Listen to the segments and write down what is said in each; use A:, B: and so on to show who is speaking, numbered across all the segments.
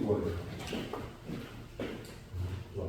A: 20월. 좋아.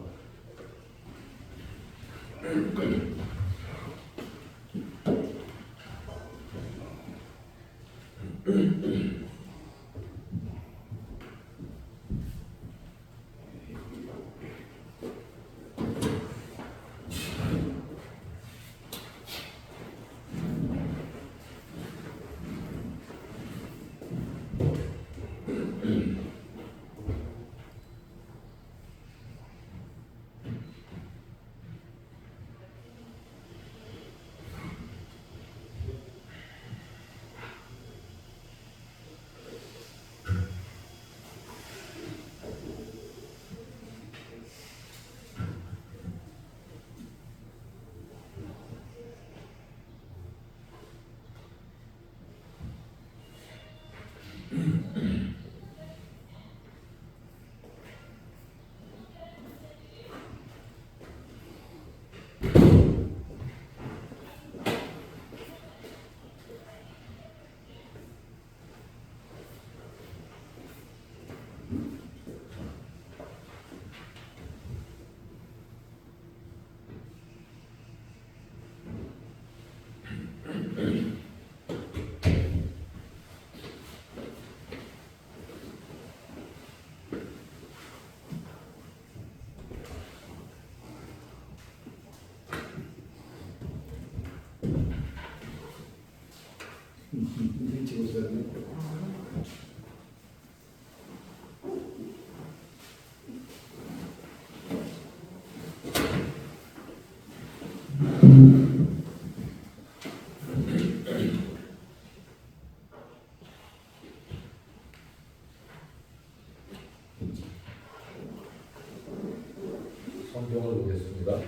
A: 성경을 보겠습니다.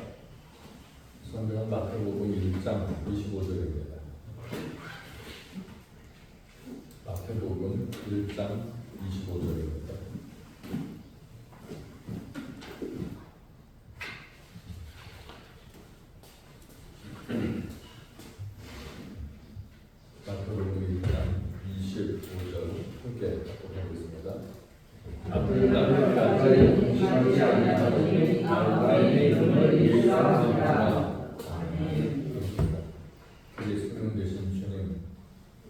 A: 성경은 마태복음 1장 25절입니다. 마태복음 1장 25절입니다. 마태복음 1장 25절 함께 보겠습니다. 앞으로 나는 간절히 공신하지 않는 나의 이름을 예수하시리라. 예수님 되신 주님,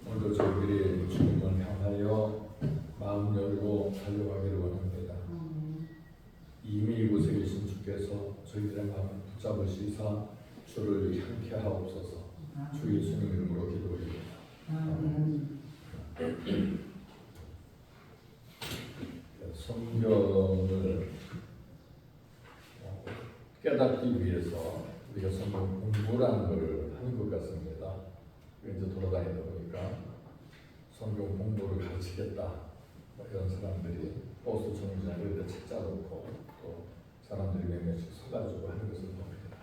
A: 오늘도 저희들이 주님을 향하여 마음 열고 달려가기를 원합니다. 이미 이곳에 계신 주께서 저희들의 마음을 붙잡으시사 주를 향케 하옵소서. 주 예수님 이름으로 기도드립니다. 성경을 깨닫기 위해서 우리가 성경 공부라는 걸 하는 것 같습니다. 이제 돌아다니다 보니까 성경 공부를 가르치겠다 이런 사람들이 버스 정류장에 책자 놓고 또 사람들이 몇 명씩 서가지고 하는 것을 봅니다.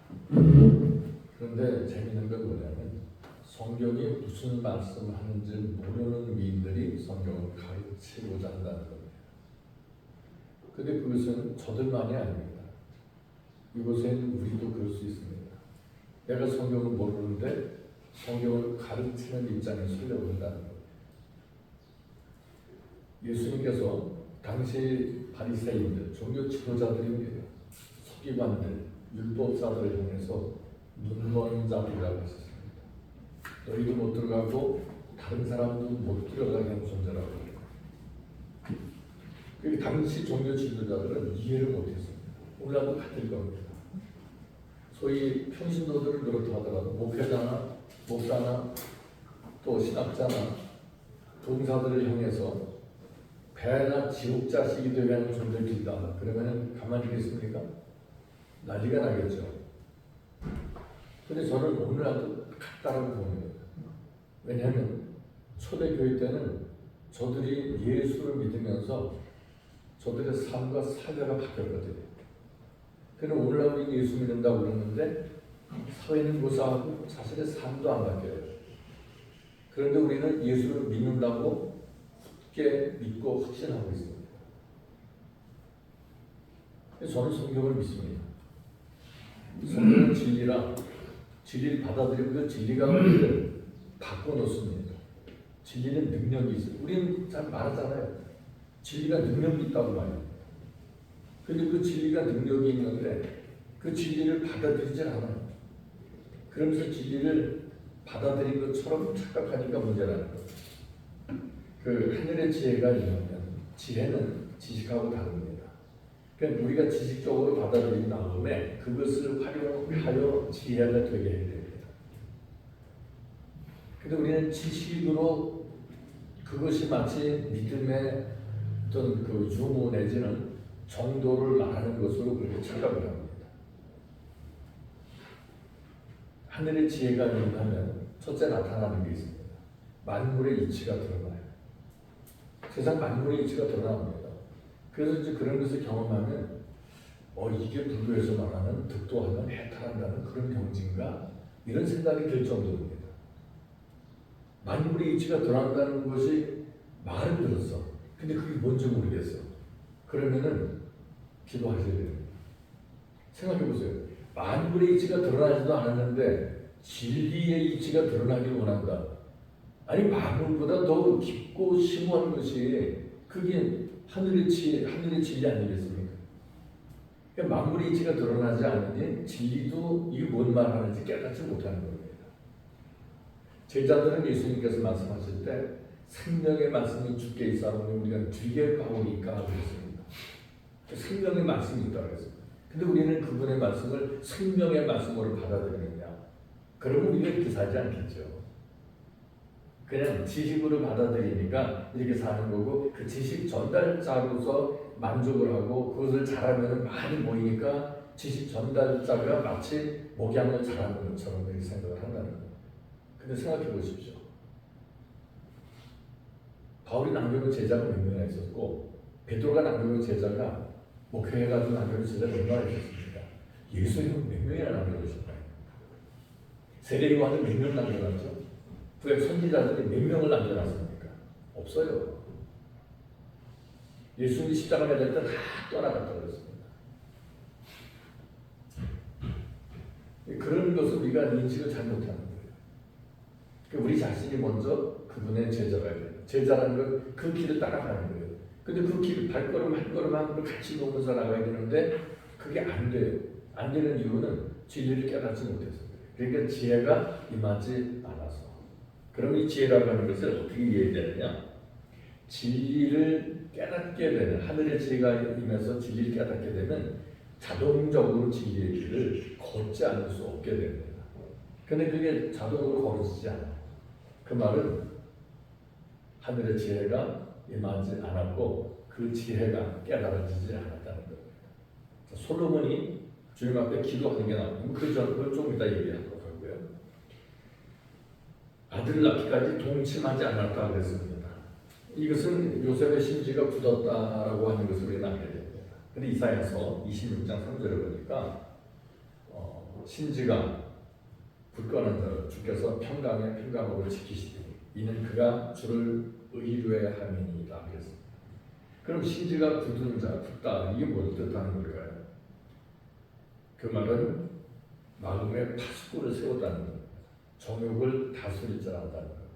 A: 그런데 재미있는 건 뭐냐면 성경이 무슨 말씀하는지 모르는 위인들이 성경을 가르치고자 한다는 겁니다. 근데 그것은 저들만이 아닙니다. 이곳엔 우리도 그럴 수 있습니다. 내가 성경을 모르는데 성경을 가르치는 입장에 서려고 한다는 겁니다. 예수님께서 당시 바리새인들, 종교 지도자들입니다. 서기관들, 율법사들을 향해서 눈먼 자들이라고 했습니다. 너희도 못 들어가고 다른 사람도 못 들어가게 하는 존재라고 합니다. 그 당시 종교 지도자들은 이해를 못했습니다. 오늘도 같을 겁니다. 소위 평신도들을 그렇다 하더라도 목회자나 목사나 또 신학자나 동사들을 향해서 배나 지옥 자식이 되게 하는 존재들이다. 그러면 가만히 있겠습니까? 난리가 나겠죠. 근데 저는 오늘도 같다고 봅니다. 왜냐하면 초대교회 때는 저들이 예수를 믿으면서 저들의 삶과 사회가 바뀌었거든요. 그는 오늘날 예수 믿는다고 그러는데 사회는 고사하고 자신의 삶도 안 바뀌어요. 그런데 우리는 예수를 믿는다고 굳게 믿고 확신하고 있습니다. 저는 성경을 믿습니다. 성경은 진리라 진리를 받아들이고 그 진리가 우리를 바꿔놓습니다. 진리는 능력이 있어요. 우리는 잘 말하잖아요. 진리가 능력이 있다고 말해요. 근데 그 진리가 능력이 있는데 그 진리를 받아들이지 않아요. 그러면서 진리를 받아들인 것처럼 착각하니까 문제라는 거예요. 그 하늘의 지혜가 있냐면 지혜는 지식하고 다릅니다. 그러니까 우리가 지식적으로 받아들인 다음에 그것을 활용하여 지혜가 되게 해야 됩니다. 근데 우리는 지식으로 그것이 마치 믿음의 어떤 그 유무 내지는 정도를 말하는 것으로 그렇게 착각을 합니다. 하늘의 지혜가 있다면 첫째 나타나는 게 있습니다. 만물의 이치가 드러나요. 세상 만물의 이치가 드러납니다. 그래서 이제 그런 것을 경험하면 이게 불교에서 말하는 득도하면 해탈한다는 그런 경지인가? 이런 생각이 들 정도입니다. 만물의 이치가 드러난다는 것이 말은 들었어. 근데 그게 뭔지 모르겠어. 그러면은 기도하셔야 됩니다. 생각해 보세요. 만물의 이치가 드러나지도 않았는데 진리의 이치가 드러나길 원한다. 아니 만물보다 더 깊고 심오한 것이 그게 하늘의 진리 아니겠습니까? 그러니까 만물의 이치가 드러나지 않으니 진리도 이게 뭔 말하는지 깨닫지 못하는 겁니다. 제자들은 예수님께서 말씀하실 때 생명의 말씀이 주께 있사오니 우리가 뒤에 가오니까 그랬습니다. 생명의 말씀이 있다고 했습니다. 근데 우리는 그분의 말씀을 생명의 말씀으로 받아들이느냐? 그러면 우리가 이렇게 살지 않겠죠. 그냥 지식으로 받아들이니까 이렇게 사는 거고 그 지식 전달자로서 만족을 하고 그것을 잘하면 많이 모이니까 지식 전달자가 마치 목양을 잘하는 것처럼 이렇게 생각을 한다는 거예요. 근데 생각해 보십시오. 바울이 남겨놓은 제자가 몇 명이나 있었고 베드로가 남겨놓은 제자가 목회해가지고 남겨놓은 제자가 얼마나 있었습니까? 예수님은 몇 명이나 남겨놓으셨나요? 세례요한은 몇 명 남겨놨죠? 구약 선지자들이 몇 명을 남겨놨습니까? 없어요. 예수님이 십자가 매달 때 다 떠나갔다고 그랬습니다. 그런 것을 우리가 인식을 잘못하는 거예요. 우리 자신이 먼저 그분의 제자가 돼요. 제자라는 건 그 길을 따라가는 거예요. 근데 그 길을 발걸음 한 걸음 한 걸음 같이 놓으면서 나가야 되는데 그게 안 돼요. 안 되는 이유는 진리를 깨닫지 못해서 그래요. 그러니까 지혜가 임하지 않아서. 그럼 이 지혜라고 하는 것을 어떻게 이해되느냐? 진리를 깨닫게 되는 하늘의 지혜가 임해서 진리를 깨닫게 되면 자동적으로 진리의 길을 걷지 않을 수 없게 됩니다. 근데 그게 자동으로 걸어지지 않아요. 그 말은 하늘의 지혜가 임하지 않았고 그 지혜가 깨달아지지 않았다는 겁니다. 솔로몬이 주님 앞에 기도하는 게 나오고 그걸 좀 이따 얘기하도록 하고요. 아들을 낳기까지 동침하지 않았다 그랬습니다. 이것은 요셉의 심지가 굳었다라고 하는 것을 우리는 알게 됩니다. 근데 이사야서 26장 3절에 보니까 심지가 굳건한 자를 주께서 평강에 평강으로 지키시니 이는 그가 주를 의뢰 함이니이다 그랬습니다. 그럼 심지가 굳은 자, 굳다 이게 뭘 뜻하는 걸까요? 그 말은 마음에 파수꾼을 세웠다는 겁니다. 정욕을 다스릴 줄 안다는 거예요.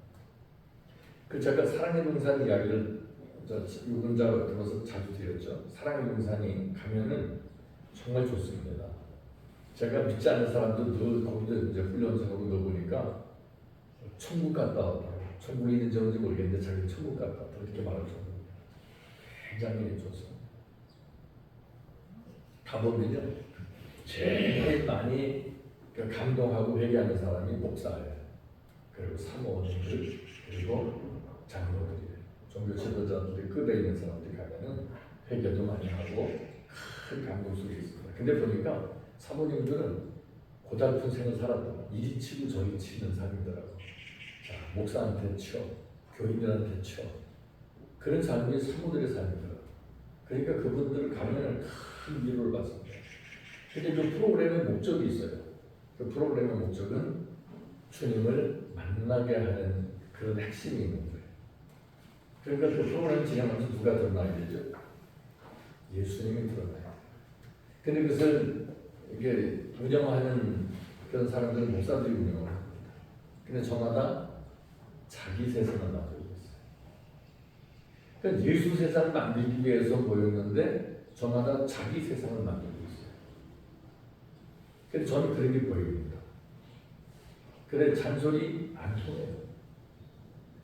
A: 그 제가 사랑의 동산 이야기를 유근자 들어서 자주 드렸죠. 사랑의 동산이 가면은 정말 좋습니다. 제가 믿지 않는 사람도 늘 거기서 이제 훈련소하고 넣어보니까 천국 갔다 왔다. 천국에 있는지 없는지 모르겠는데 자기는 천국 갔다 왔다. 이렇게 말할 정도입니다. 굉장히 좋습니다. 가보면요. 제일 많이 감동하고 회개하는 사람이 목사예요. 그리고 사모님들 그리고 장로들이에요. 종교 지도자들이 급에 있는 사람들이 가면은 회개도 많이 하고 큰 감동 속에 있습니다. 근데 보니까 사모님들은 고달픈 생을 살았다. 이리 치고 저리 치는 삶이더라고. 자, 목사한테 쳐, 교인들한테 쳐. 그런 삶이 사모들의 삶이더라고. 그러니까 그분들 가면은 큰 위로를 받습니다. 근데 그 프로그램의 목적이 있어요. 그 프로그램의 목적은 주님을 만나게 하는 그런 핵심이 있는 거예요. 그러니까 그 프로그램을 진행하면서 누가 드러나야 되죠? 예수님이 드러나요. 근데 그것을 이게 운영하는 그런 사람들은 목사들이 운영을 합니다. 근데 저마다 자기 세상을 만들고 있어요. 그러니까 예수 세상을 만들기 위해서 모였는데 저마다 자기 세상을 만들고 있어요. 근데 저는 그런 게 보입니다. 근데 잔소리 안 통해요.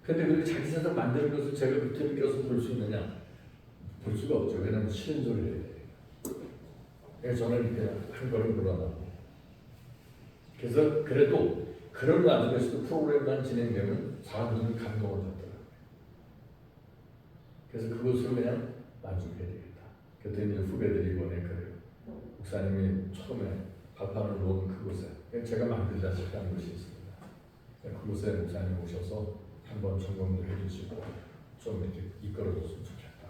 A: 근데 그 자기 세상 만드는 것을 제가 그때 느껴서 볼 수 있느냐? 볼 수가 없죠. 왜냐하면 싫은 소리를 해야 돼요. 그래서 저는 이렇게 한 걸음 물러나고. 그래서 그래도 그런 와중에서도 프로그램만 진행되면 사람들은 감동을 받더라고요. 그래서 그것을 그냥 만족해야 되겠다. 그때 이제 후배들이 이번에 그래요. 목사님이 처음에 발판을 놓은 그곳에 제가 만들다시피 한 곳이 있습니다. 그곳에 목사님 오셔서 한번 점검도 해주시고 좀 이렇게 이끌어줬으면 좋겠다.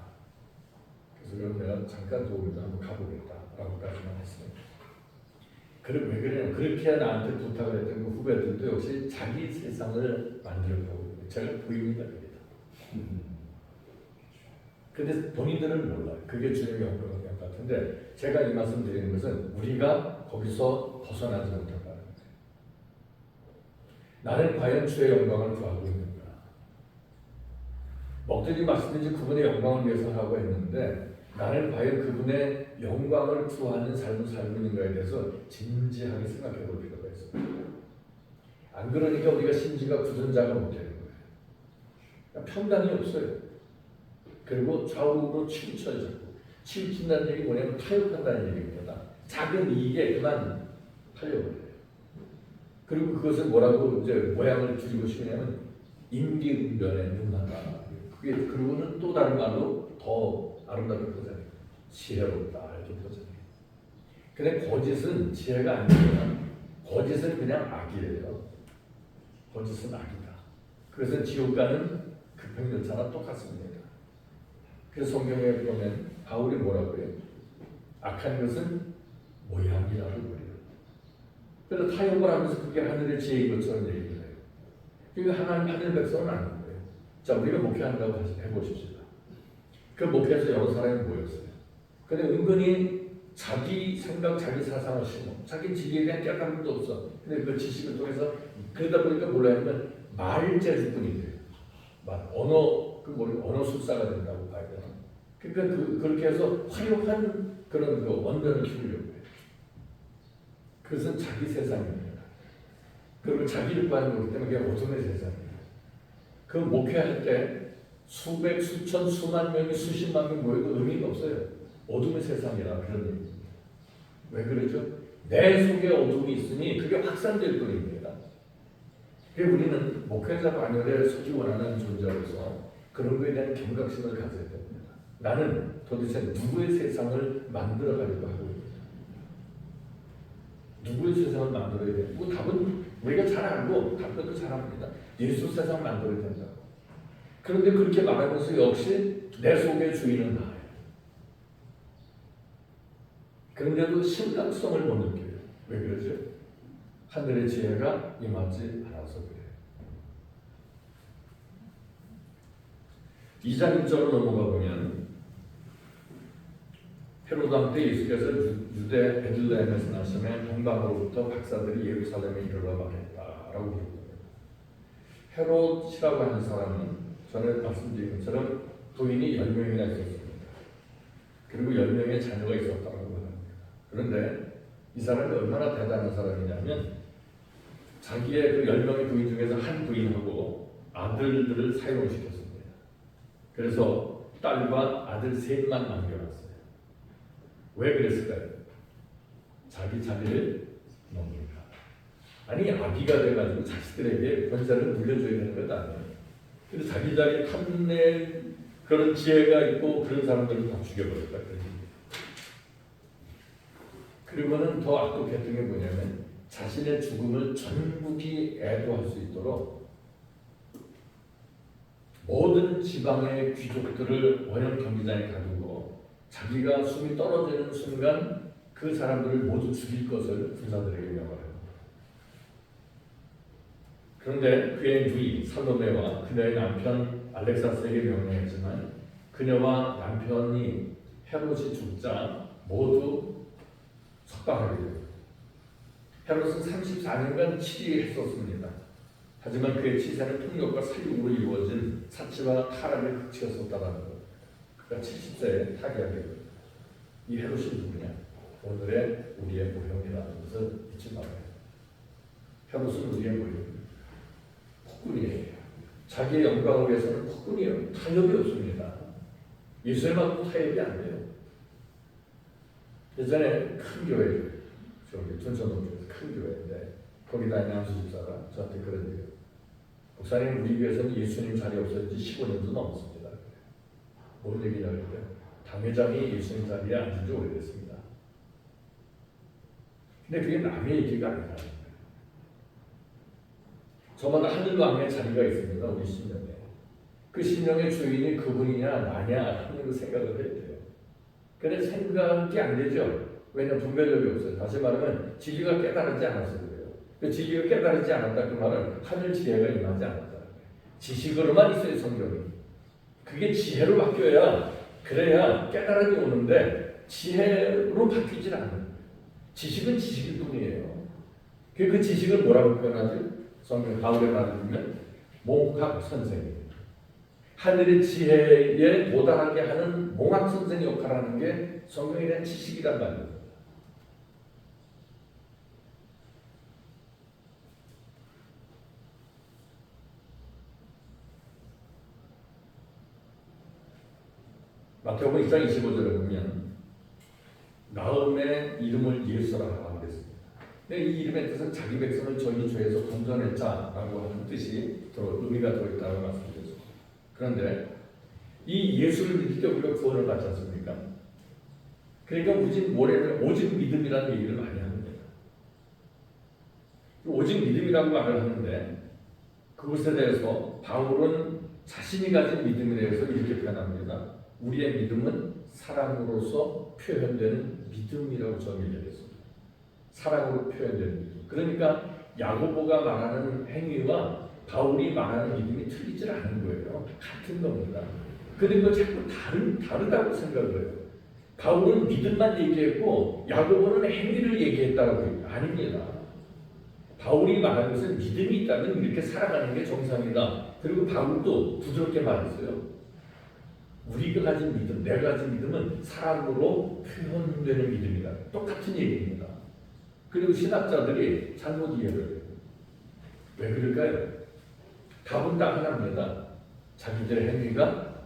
A: 그래서 그럼 내가 잠깐 도움도 한번 가보겠다라고까지만 했습니다. 그럼 왜 그래요? 그렇게 나한테 부탁을 했던 그 후배들도 역시 자기 세상을 만들려고 제가 보입니다. 근데 본인들은 몰라요. 그게 주님의 영광인 것 같은데 제가 이 말씀 드리는 것은 우리가 거기서 벗어나지 못한다는 거예요. 나는 과연 주의 영광을 구하고 있는가? 먹들이 말씀드린 그분의 영광을 위해서 하고 했는데 나는 과연 그분의 영광을 구하는 삶을 살고 있는가에 대해서 진지하게 생각해 볼 필요가 있습니다. 안 그러니까 우리가 심지가 굳은 자가 못 되는 거예요. 평강이 없어요. 그리고 좌우로 치우쳐져. 치우친다는 얘기 뭐냐면 타협한다는 얘기입니다. 작은 이익에 그만 팔려버려요. 그리고 그것을 뭐라고 이제 모양을 줄이고 싶냐면 임기응변에 능하다. 그게 그리고는 또 다른 말로 더 아름답게 표현해요. 지혜롭다 이렇게 표현해요. 근데 거짓은 지혜가 아니라 거짓은 그냥 악이에요. 거짓은 악이다. 그래서 지옥 가는 급행열차나 똑같습니다. 그래서 성경에 보면 바울이 뭐라고 해요? 악한 것은 모양이라고 그래요. 그래서 타협을 하면서 그게 하늘의 지혜인 것처럼 얘기를 해요. 이거 하늘 백성은 아닌 거예요. 자, 우리가 목회한다고 해보십시다. 그 목회에서 여러 사람이 모였어요. 근데 은근히 자기 생각, 자기 사상을 심어. 자기 지리에 대한 깨달음도 없어. 근데 그 지식을 통해서 그러다 보니까 몰라야 하면 말재주꾼이 돼요. 언어 술사가 된다고 봐야 되나? 그러니까 그렇게 해서 화려한 그런 언변을 키우려고 해요. 그것은 자기 세상입니다. 그리고 자기를 구하는 거기 때문에 그게 어둠의 세상입니다. 그 목회할 때 수백, 수천, 수만 명이 수십만 명 모여도 의미가 없어요. 어둠의 세상이라 그런 얘기입니다. 왜 그러죠? 내 속에 어둠이 있으니 그게 확산될 뿐입니다. 그래서 우리는 목회자가 아니라 서기 원하는 존재로서 그런 거에 대한 경각심을 가져야 됩니다. 나는 도대체 누구의 세상을 만들어가려고 하고 있는가? 누구의 세상을 만들어야 돼? 그 답은 우리가 잘 알고 답변도 잘 합니다. 예수 세상 만들어야 된다고. 그런데 그렇게 말하면서 역시 내 속의 주인은 나예요. 그런데도 신랑성을 못 느껴요. 왜 그러죠? 하늘의 지혜가 임하지 않아서 그래요. 2장 1절로 넘어가 보면 헤로드 왕 때 예수께서 유대 베들레헴에서 나심에 동방으로부터 박사들이 예루살렘에 이르러 말했다라고 기록합니다. 헤롯이라고 하는 사람은 전에 말씀드린 것처럼 부인이 10명이나 있었습니다. 그리고 10명의 자녀가 있었다고 합니다. 그런데 이 사람이 얼마나 대단한 사람이냐면 자기의 그 10명의 부인 중에서 한 부인하고 아들들을 사용을 시켰습니다. 그래서 딸과 아들 셋만 남겨놨어요. 왜 그랬을까요? 자기 자리를 넘기니까. 아니 아기가 돼가지고 자식들에게 권세를 물려줘야 되는 것 아니에요. 그래서 자기 자리에 탐낼 그런 지혜가 있고 그런 사람들을 다 죽여버렸다. 그리고는 더 악독했던 게 뭐냐면 자신의 죽음을 전국이 애도할 수 있도록 모든 지방의 귀족들을 원형 경기장에 가두고 자기가 숨이 떨어지는 순간 그 사람들을 모두 죽일 것을 군사들에게 명하랍니다. 그런데 그의 누이 살로메와 그녀의 남편 알렉사스에게 명령했지만 그녀와 남편이 헤롯이 죽자 모두 석방하게 됩니다. 헤롯은 34년간 치리했었습니다. 하지만 그의 치세는 폭력과 살육으로 이루어진 사치와 타락을 극치었었다는 것. 그가 70세에 타계하게 됩니다. 이 헤롯이 누구냐? 오늘의 우리의 모형이라는 것을 잊지 말아요. 헤롯은 우리의 모형입니다. 폭군이에요. 자기의 영광을 위해서는 폭군이에요. 타협이 없습니다. 예수님하고 타협이 안 돼요. 예전에 큰 교회, 저기 둔천동에서 큰 교회인데 거기 다니는 한수 집사가 저한테 그런 얘기예요. 목사님, 우리 교회에서는 예수님 자리 없어진 지 15년도 넘었습니다. 뭔 얘기냐 그랬더니 당회장이 예수님 자리에 앉은 지 오래됐습니다. 근데 그게 남의 얘기가 아니라 저마다 하늘왕의 자리가 있습니다. 우리 심령에. 그 심령의 주인이 그분이냐 나냐 하는 그 생각을 해야 돼요. 근데 생각이 안 되죠. 왜냐하면 분별력이 없어요. 다시 말하면 진리가 깨달지 않아서 그래요. 그 진리가 깨달지 않았다 그 말은 하늘 지혜가 임하지 않았다. 지식으로만 있어요. 성경이. 그게 지혜로 바뀌어야 그래야 깨달음이 오는데 지혜로 바뀌질 않아요. 지식은 지식일 뿐이에요. 그 지식을 뭐라고 표현하지? 성경 바울의 말을 보면 몽학 선생님. 하늘의 지혜에 도달하게 하는 몽학 선생 역할을 하는 게 성경에 대한 지식이란 말입니다. 마태복음 1장 25절에 보면 나음의 이름을 예수라고 그랬습니다. 근데 이 이름의 뜻은 자기 백성을 저희 죄에서 건져낼 자라고 하는 뜻이 의미가 들어있다고 말씀드렸습니다. 그런데 이 예수를 믿을 때 우리가 구원을 받지 않습니까? 그러니까 오직 믿음이라는 얘기를 많이 합니다. 오직 믿음이라고 말을 하는데 그것에 대해서 바울은 자신이 가진 믿음에 대해서 이렇게 표현합니다. 우리의 믿음은 사랑으로서 표현되는 믿음이라고 정의했습니다. 사랑으로 표현되는 믿음. 그러니까 야고보가 말하는 행위와 바울이 말하는 믿음이 틀리질 않은 거예요. 같은 겁니다. 그런데 그걸 자꾸 다르다고 생각을 해요. 바울은 믿음만 얘기했고 야고보는 행위를 얘기했다고 해요. 아닙니다. 바울이 말한 것은 믿음이 있다면 이렇게 살아가는 게 정상이다. 그리고 바울도 부드럽게 말했어요. 우리가 가진 믿음, 내가 가진 믿음은 사랑으로 표현되는 믿음이다. 똑같은 얘기입니다. 그리고 신학자들이 잘못 이해를 해요. 왜 그럴까요? 답은 딱 하나입니다. 자기들의 행위가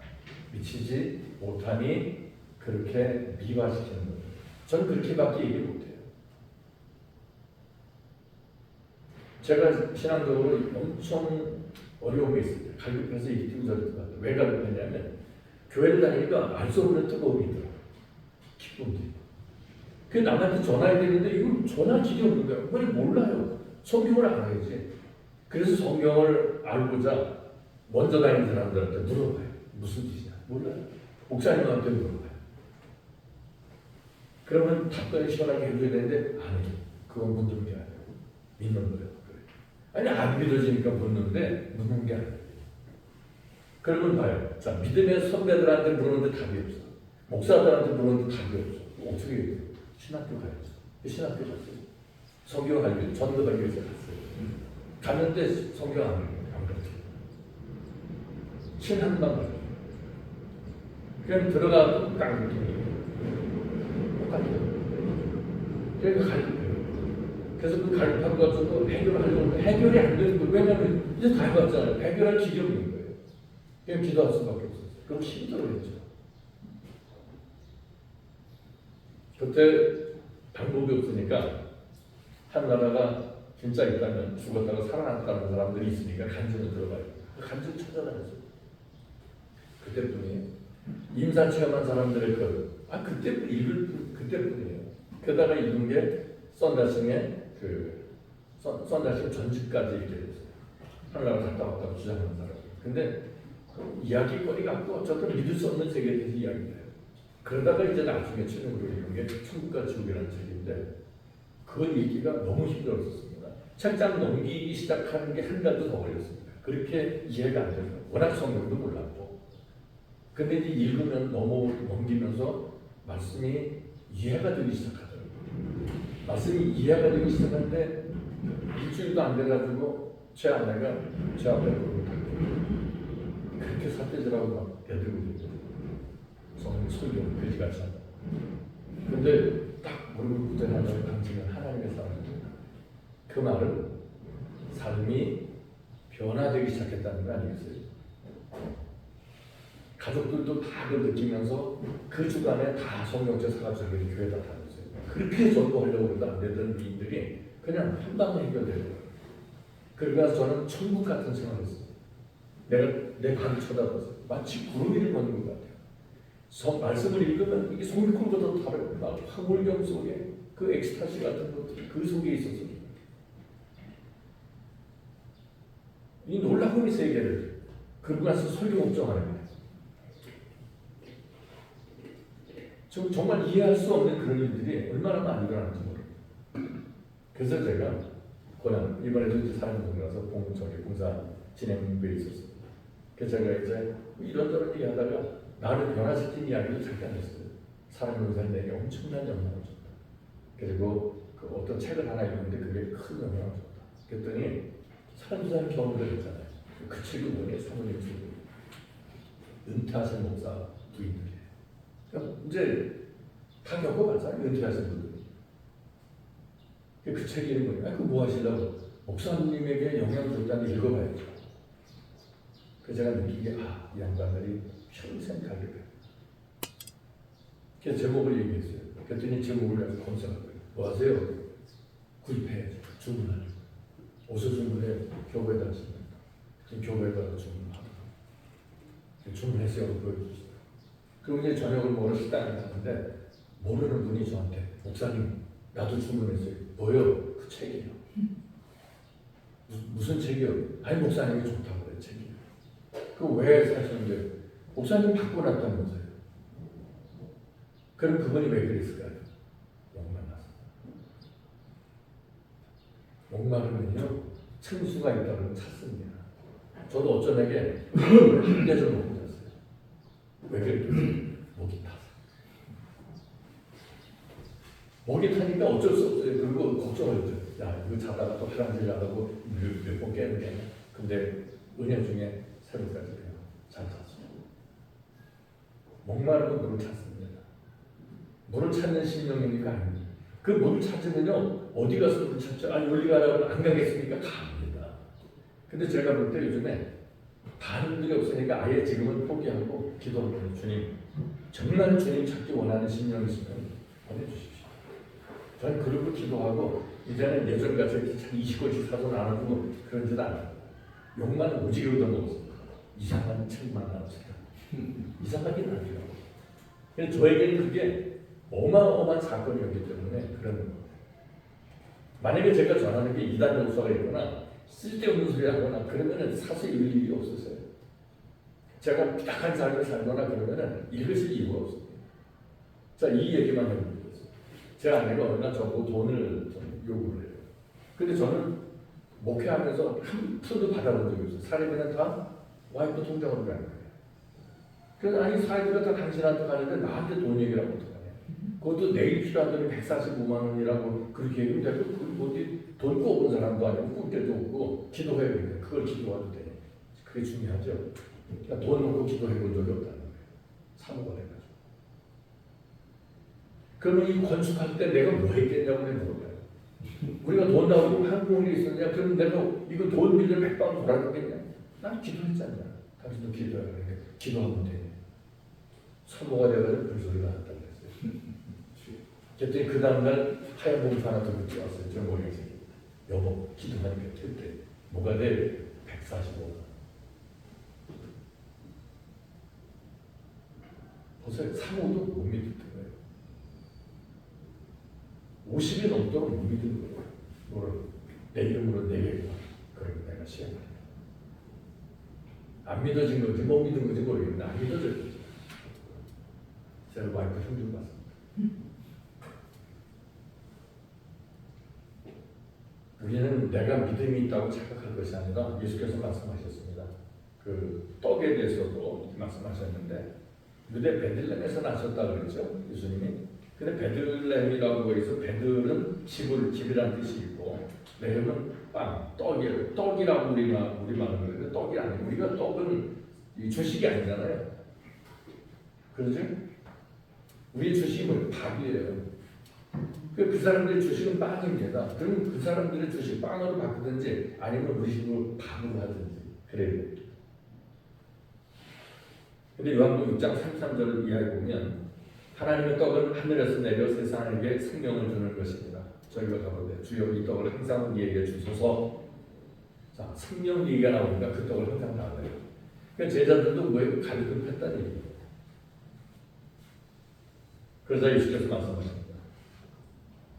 A: 미치지 못하니 그렇게 미화시키는 거예요. 저는 그렇게밖에 얘기 못해요. 제가 신앙적으로 엄청 어려움이 있습니다. 갈급해서 이기고 저리고 갔다. 왜 갈급했냐면 교회를 다니니까 알 수 없는 뜨거움이 있더라고요. 기쁨들이. 그 남한테 전화해야 되는데 이걸 전화 길이 없는 거예요. 왜 몰라요? 성경을 알아야지. 그래서 성경을 알고자 먼저 다니는 사람들한테 물어봐요. 무슨 뜻이냐? 몰라요. 목사님한테 물어봐요. 그러면 답변을 시원하게 해줘야 되는데 아니, 그건 묻는 게 아니에요. 믿는 거예요. 아니, 안 믿어지니까 묻는데 묻는 게 아니에요. 그러면 봐요. 자, 믿음의 선배들한테 물었는데 답이 없어. 목사들한테 물었는데 답이 없어. 어떻게 해요? 신학교 가야죠. 신학교 갔어요. 성경 알고 전도하기 위해서 갔어요. 갔는데 성경 안 가르쳐. 신학만 가르쳐. 그냥 들어가도 깡통이 똑같아요. 그러니까 가르쳐요. 그래서 그 가르쳐 가지고 해결하려고 해결이 안 되는 거예요. 왜냐하면 이제 다 해봤잖아요. 해결할 길이 없는 거예요. 그냥 기도할 수밖에 없었어요. 그럼 힘들어했죠. 그때 방법이 없으니까 한 나라가 진짜 있다면 죽었다가 살아났다는 사람들이 있으니까 간증을 들어가요. 간증 찾아다녔어요. 그때뿐이에요. 임사 체험한 사람들의 그때뿐이에요. 게다가 읽은 게 썬다싱의 썬다싱 전집까지 이렇게 됐어요. 하늘나라 갔다 왔다고 주장하는 사람. 근데 이야기거리가 없고 어쨌든 믿을 수 없는 세계에 대해서 이야기해요. 그러다가 이제 나중에 책으로 읽은 게 천국과 지옥이라는 책인데 그 얘기가 너무 힘들었습니다. 책장 넘기기 시작하는 게 한 달도 더 걸렸습니다. 그렇게 이해가 안 돼요. 워낙 성경도 몰랐고. 근데 이제 읽으면 넘기면서 말씀이 이해가 되기 시작하더라고요. 말씀이 이해가 되기 시작하는데 일주일도 안 돼가지고 제 아내가 제 앞에 그렇게 삿대질하고 막 대들고 있어요. 성경 그지같이 한다. 근데 딱 무릎을 꿇자마자 당신은 하나님의 사람입니다. 그 말은 삶이 변화되기 시작했다는 거 아니겠어요? 가족들도 다 그걸 느끼면서 그 주간에 다 성경책 사가지고 교회다 다녔어요. 그렇게 전도하려고 해도 안 되던 미인들이 그냥 한 방에 해결되더라고요. 그러면서 저는 천국 같은 생활을 했어요. 내가 내 발을 쳐다봤어요. 마치 구름 위를 걷는 것 같아요. 말씀을 읽으면 이게 송이쿨보다도 다르고 막 황홀경 속에 그 엑스타시 같은 것들이 그 속에 있었어요. 이 놀라운 이 세계를 그러고 나서 설교 목적하는 거예요. 정말 이해할 수 없는 그런 일들이 얼마나 많이 일어나는지 모르겠어요. 그래서 제가 고향 이번에도 이제 사람들이라서 봉사 진행부에 있었습니다. 그래서 제가 이제 이런저런 얘기하다가 나를 변화시킨 이야기를 잠깐 했어요. 사람 용사는 내게 엄청난 영향을 줬다. 그리고 그 어떤 책을 하나 읽었는데 그게 큰 영향을 줬다. 그랬더니 사람 사는 경험을 했잖아요. 그 책이 뭐냐? 사모님 책이 은퇴하신 목사 부인들이에요. 그러니까 이제 다 겪어봤잖아요. 은퇴하신 분들이. 그 책이 이름이 뭐냐? 그거 뭐 하시려고? 목사님에게 영향을 줬다는 게 읽어봐야죠. 그 제가 느낀 게 이 양반들이 평생 가게 돼요. 그래서 제목을 얘기했어요. 그랬더니 제목을 가지고 검색한 거예요. 뭐 하세요? 구입해야죠. 주문하죠. 어디서 주문해? 교회에다 하십니다. 교회에다가 주문하고 주문했어요. 보여주시죠. 그리고 이제 저녁을 먹으러 식당에 갔는데 모르는 분이 저한테 목사님 나도 주문했어요. 뭐요? 그 책이요. 무슨 책이요? 아니 목사님이 좋다고 그래 책이. 그 왜 사시는데 목사님 바꿔놨다면서요. 그럼 그분이 왜 그랬을까요? 목말라서. 목마르면요 층수가 있다고 찾습니다. 저도 어쩌다게 한 대를 먹고 잤어요. 왜 그랬겠어요? 목이 타서. 목이 타니까 어쩔 수 없어요. 그리고 걱정을 했죠. 야 이거 자다가 또 화장실 가다고 몇 번 깨는 게 아니야. 근데 은혜 중에 새벽까지 그냥 잘 잤어요. 목마르고 물을 찾습니다. 물을 찾는 심령이니까 아닙니다. 그 물을 찾으면요 어디 가서 물을 찾죠? 여기 가라고 안 가겠습니까? 갑니다. 근데 제가 볼 때 요즘에 다른 일이 없으니까 아예 지금은 포기하고 기도하고 주님 정말 주님 찾기 원하는 심령이시면 보내주십시오. 저는 그러고 기도하고 이제는 예전같이 20권씩 사서 나눠주고 그런 짓 안 합니다. 욕만 오지게 얻어먹었습니다. 이상한 책만 나왔습니다. 이상하긴 하죠. 그래서 저에게는 그게 어마어마한 사건이었기 때문에 그런 겁니다. 만약에 제가 전하는 게 이단 연수가 있거나 쓸데없는 소리 하거나 그러면은 사실 읽을 일이 없었어요. 제가 딱한 삶을 살거나 그러면은 읽으실 이유가 없습니다. 자, 이 얘기만 해보겠습니다. 제 아내가 어느 날 저보고 돈을 좀 요구를 해요. 근데 저는 목회하면서 한 푼도 받아본 적이 없어요. 사례비는 다 와이프 통장으로 가는 거예요. 그래서 아니 사례비가 다 당신한테 가는데 나한테 돈 얘기를 하면 어떡하냐. 그것도 내일 필요한 돈이 145만 원이라고 그렇게 얘기하면 되고 어디 돈 꿔본 사람도 아니고 꿀 때도 없고 기도해야 되는데 그걸 기도해도 되냐. 그게 중요하죠. 그러니까 돈 놓고 기도해 본 적이 없다는 거예요. 사모가 돼가지고. 그러면 이 건축할 때 내가 뭐 했겠냐고 물어봐요. 우리가 돈 나오고 한국이 있었냐? 그럼 내가 이거 돈 빌려 100방 돌아가겠냐? 난 기도했잖아. 당신도 기도해야 돼. 기도하면 돼. 사모가 돼가지고 불소리가 났다고 그랬어요. 그랬더니 그 다음날 하얀 봉투 하나 들고 왔어요. 저 머리에서. 여보, 기도하니까 됐대. 뭐가 돼? 145만. 보세요. 사모도 못 믿었던 거예요. 50이 넘도록 못 믿는 거예요. 뭐를 내 이름으로 내게 그러면 내가 시행하리라. 안 믿어진 건지 못 믿은 건지 모르겠는데 안 믿어졌죠. 제가 와이프 형좀 봤습니다. 우리는 내가 믿음이 있다고 착각할 것이 아니라 예수께서 말씀하셨습니다. 그 떡에 대해서도 말씀하셨는데 유대 베들레헴에서 나셨다 그랬죠. 예수님이. 근데 베들레헴이라고 해서 베들은 집이라는 뜻이 있고 레헴은 빵, 떡이에요. 떡이라고 우리말로 그러는데 떡이 아니고 우리가 떡은 이 주식이 아니잖아요. 그렇죠? 우리 주식은 밥이에요. 그 사람들이 주식은 빵입니다. 그럼 그 사람들의 주식 빵으로 바꾸든지 아니면 우리 식으로 밥으로 하든지 그래야 돼요. 근데 요한복음 6장 33절을 이해해 보면 하나님의 떡은 하늘에서 내려 세상에게 생명을 주는 것입니다. 저희가 가보되 주여 이 떡을 항상 우리에게 주소서. 자, 생명 얘기가 나오니까 그 떡을 항상 나와요. 그러니까 제자들도 뭐에 가득 했다는 얘기예요. 그러자 예수께서 말씀하십니다.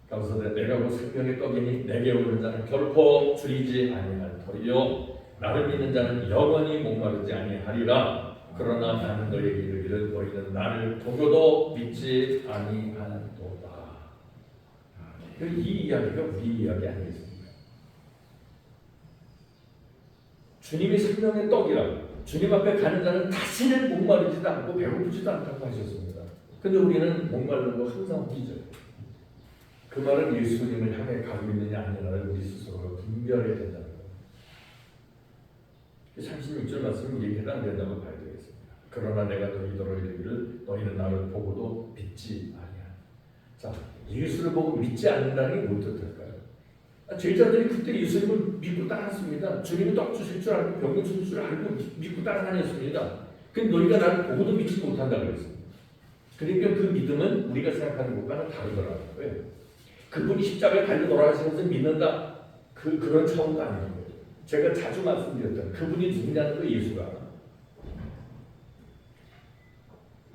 A: 가로사대 내가 곧 생명의 떡이니 내게 오는 자는 결코 줄이지 아니할 터이요 나를 믿는 자는 영원히 목마르지 아니하리라. 그러나 나는 너에게 이르기를 너희는 나를 보고도 믿지 아니하도다. 이 이야기가 우리 이야기 아니겠습니까? 주님이 생명의 떡이라고 주님 앞에 가는 자는 다시는 목마르지도 않고 배고프지도 않다고 하셨습니다. 근데 우리는 목마른 거 항상 잊어요. 그 말은 예수님을 향해 가고 있느냐 아니냐를 우리 스스로 분별해야 된다는 거예요. 36절 말씀은 이게 해당된다고 봐야 되겠습니다. 그러나 내가 너희더러 이르기를 너희는 나를 보고도 믿지 아니하니. 자, 예수를 보고 믿지 않는다는 게 뭘 뜻할까요? 제자들이 그때 예수님을 믿고 따랐습니다. 주님이 떡 주실 줄 알고 병 주실 줄 알고 믿고 따라다녔습니다. 근데 너희가 나를 보고도 믿지 못한다고 그랬습니다. 그러니까 그 믿음은 우리가 생각하는 것과는 다르더라는 거예요. 그분이 십자가에 달려 돌아가시면서 믿는다. 그런 차원도 아닌 거예요. 제가 자주 말씀드렸던 그분이 누구냐는 거 예수가.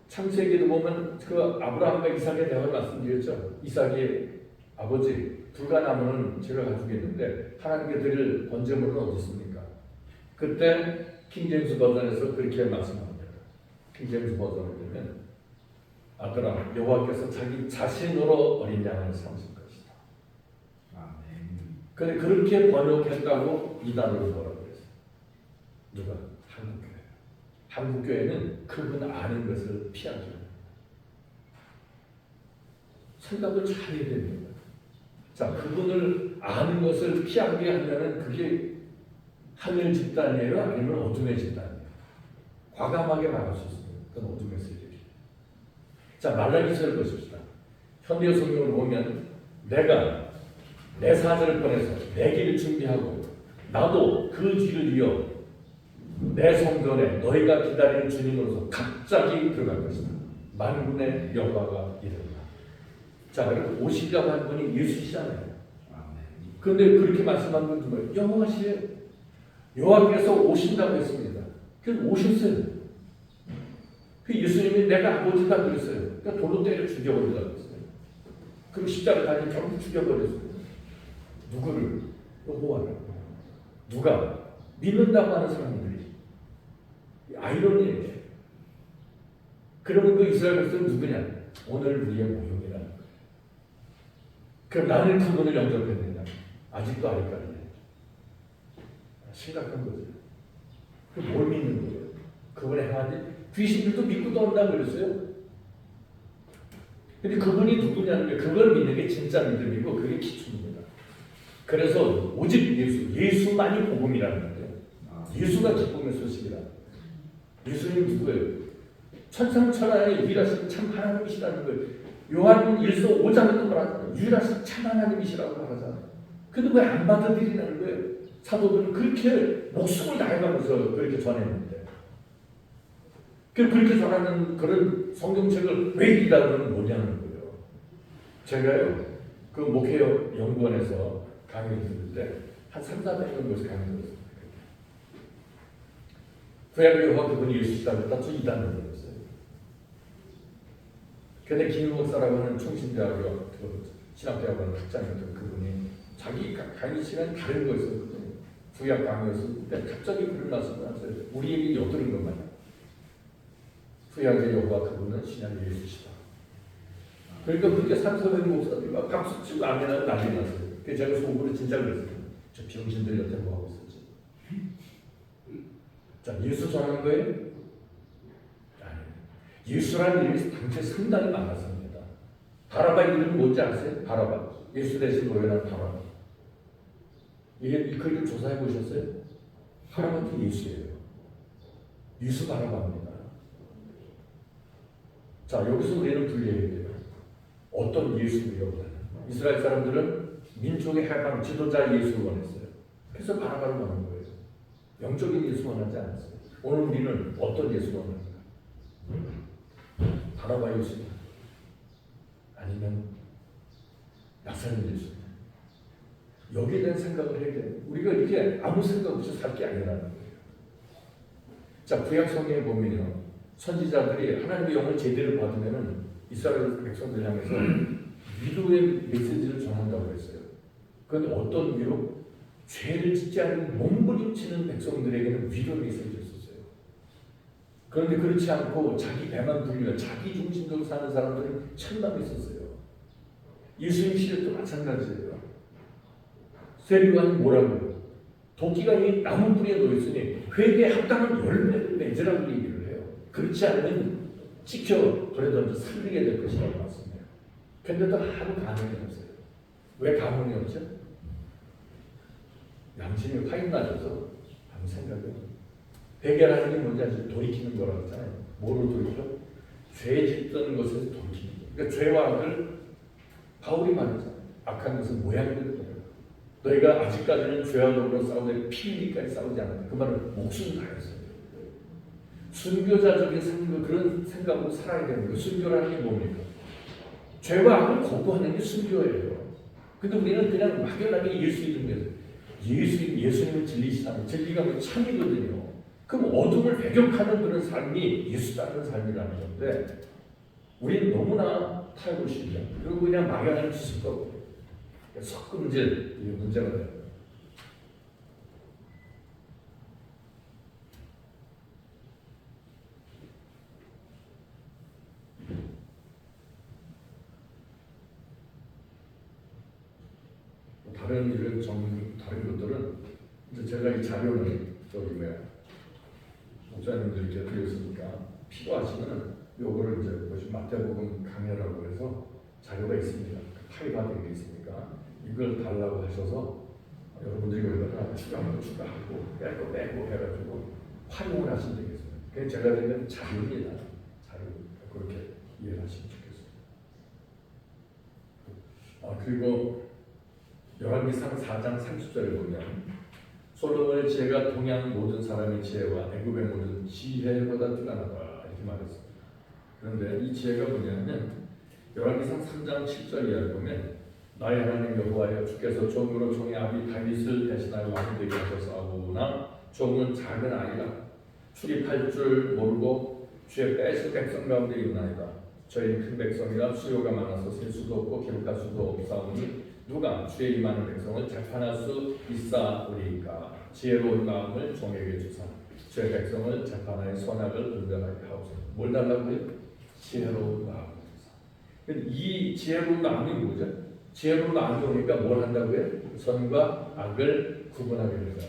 A: 창세기도 보면 그 아브라함과 이삭의 대화를 말씀드렸죠. 이삭의 아버지 불가나무는 제가 가지고 있는데 하나님께 드릴 번제물은 어디 있습니까? 그때 킹제임스 버전에서 그렇게 말씀합니다. 킹제임스 버전을 보면 아들아 여호와께서 자기 자신으로 어린 양을 삼으신 것이다. 근데 그렇게 번역했다고 이단으로 뭐라고 그랬어요? 누가? 한국교회. 한국교회는 그분 아는 것을 피하죠. 생각을 잘 해야 됩니다. 자, 그분을 아는 것을 피하게 하면은 그게 하늘 집단이에요? 아니면 어둠의 집단이에요? 과감하게 말할 수 있습니다. 그건 어둠의 세력이에요. 자, 말라기서를 보십시다. 현대 성경을 보면 내가 내 사절을 꺼내서 내 길을 준비하고 나도 그 뒤를 이어 내 성전에 너희가 기다리는 주님으로서 갑자기 들어갈 것이다. 만군의 여호와가 이른다. 자, 그리고 오시려고 한 분이 예수시잖아요. 그런데 그렇게 말씀한 건 누구예요? 여호와시에요. 여호와께서 오신다고 했습니다. 그래서 오셨어요. 그 예수님이 내가 아버지다 그랬어요. 그러니까 돌로 때려 죽여버리라고 했어요. 그리고 십자가 달려 결국 죽여버렸어요. 누구를? 여호와를. 누가? 믿는다고 하는 사람들이. 아이러니예요. 그러면 그 이스라엘 백성은 누구냐? 오늘 우리의 모형이라는 거예요. 그럼 나는 그분을 영접했느냐? 아직도 아직까지. 심각한 거죠. 뭘 믿는 거예요? 그분의 하나님? 귀신들도 믿고 떠온다고 그랬어요. 근데 그분이 누구냐는 게 그걸 믿는 게 진짜 믿음이고 그게 기초입니다. 그래서 오직 예수만이 복음이라는 거예요. 예수가 기쁨의 소식이라. 예수님 누구예요? 천상천하의 유일하신 참 하나님이시라는 거예요. 요한 1서 5장에도 말하잖아요. 유일하신 참 하나님이시라고 말하잖아요. 근데 왜 안 받아들이냐는 거예요. 사도들은 그렇게 목숨을 다해가면서 그렇게 전했는데 그렇게 전하는 그런 성경책을 왜 읽으라고는 뭐냐는 거예요. 제가요 그 목회 연구원에서 강의를 들을 때 한 300~400명 곳에 강의를 들었어요. 구약의 여호와 그분이 예수시다고 했다. 저 이단을 들었어요. 근데 김 목사라고 하는 충신대학교 신학대학원 학장이었던 그분이 자기 강의 시간이 다른 거였거든요. 구약 강의였을 때 갑자기 그런 말씀을 하세요. 우리에게 엿들은 것 마냥. 구약의 여호와 그분은 신약의 예수시다. 그러니까 그렇게 300~400 목사들이 막 박수 치고 아멘하고 난리 났어요. 그래서 제가 속으로 진짜 그랬어요. 저 병신들 여태 뭐 하고 있었지? 자, 예수 전하는 거예요? 아니에요. 예수라는 이름이 당시에 상당히 많았습니다. 바라바 이름 뭔지 아세요? 바라바. 예수 대신 노래하는 바라바. 이게 그 이름 조사해 보셨어요? 바라바도 예수예요. 예수 바라바입니다. 자, 여기서 우리는 분리해야 돼요. 어떤 예수를 원하는? 이스라엘 사람들은 민족의 해방 지도자 예수를 원했어요. 그래서 바라바로 가는 거예요. 영적인 예수 원하지 않았어요. 오늘 우리는 어떤 예수 원합니까? 바라바 예수 아니면 나사렛 예수? 여기에 대한 생각을 해야 돼요. 우리가 이렇게 아무 생각 없이 살 게 아니라는 거예요. 자, 구약 성경에 보면요, 선지자들이 하나님의 영을 제대로 받으면은 이스라엘 백성들 향해서 위로의 메시지를 전한다고 했어요. 그런데 어떤 위로? 죄를 짓지 않는 몸부림치는 백성들에게는 위로의 메시지를 썼어요. 그런데 그렇지 않고 자기 배만 불리면 자기 중심적으로 사는 사람들은 천당에 있었어요. 예수님 시대도 마찬가지예요. 세리관이 뭐라고요? 도끼가 이 나무 뿌리에 놓여있으니 회개에 합당한 열매를 맺으라고 얘기를 해요. 그렇지 않으면 찍혀 불에 던져 살리게 될 것이라고 말씀해요. 근데도 하루 가문이 없어요. 왜 가문이 없죠? 양심이 파인 나져서 아무 생각이 없어요. 회개라는 게 뭔지 아시죠? 돌이키는 거라고 했잖아요. 뭐로 돌이켜? 죄 짓던 것에서 돌이키는 거예요. 그러니까 죄와 악을 바울이 말했잖아요. 악한 것은 모양대로 돼요. 너희가 아직까지는 죄와 더불어 싸우되 피 흘리기까지 싸우지 않았다. 그 말은 목숨 다했어요. 순교자적인 생각, 그런 생각으로 살아야 되는 거예요. 순교라는 게 뭡니까? 죄와 악을 거부하는 게 순교예요. 근데 우리는 그냥 막연하게 예수 믿으면서 예수님을 진리시다면 진리가 뭐 참이거든요. 그럼 어둠을 배격하는 그런 삶이 예수 따르는 삶이라는 건데 우리는 너무나 타협을 시키죠. 그리고 그냥 막연한 기술법, 섞음질, 이게 문제가 돼요. 다른 이런 다른 것들은 이제 제가 이 자료는 저기 목사님들께 드렸으니까 필요하시면 요거를 이제 보시면 마태복음 강해라고 해서 자료가 있습니다. 파일화 되어 있으니까 이걸 달라고 하셔서 여러분들이 여기다가 추가하고 빼고 해가지고 활용을 하시면 되겠습니다. 그냥 제가 드리는 자료입니다. 자료 그렇게 이해하시면 좋겠습니다. 그리고 열왕기상 4장 30절을 보면 솔로몬의 지혜가 동양 모든 사람의 지혜와 애굽의 모든 지혜보다 뛰어나다 이렇게 말했습니다. 그런데 이 지혜가 뭐냐면 열왕기상 3장 7절 이하를 보면 나의 하나님 여호와여 주께서 종으로 종의 아비 다윗을 대신하여 왕이 되게 하셨사오나 종은 작은 아이라 출입할 줄 모르고 주의 빼실 백성 가운데 있나이다. 저희는 큰 백성이라 수요가 많아서 셀 수도 없고 기록할 수도 없사오니 누가 주의 임하는 백성을 재판할 수 있사오리이까. 지혜로운 마음을 종에게 주사 주의 백성을 재판하여 선악을 분별하게 하옵소서. 뭘 달라고요? 지혜로운 마음을 주사. 이 지혜로운 마음이 뭐죠? 지혜로운 마음이 오니까 뭘 한다고요? 선과 악을 구분하게 된다.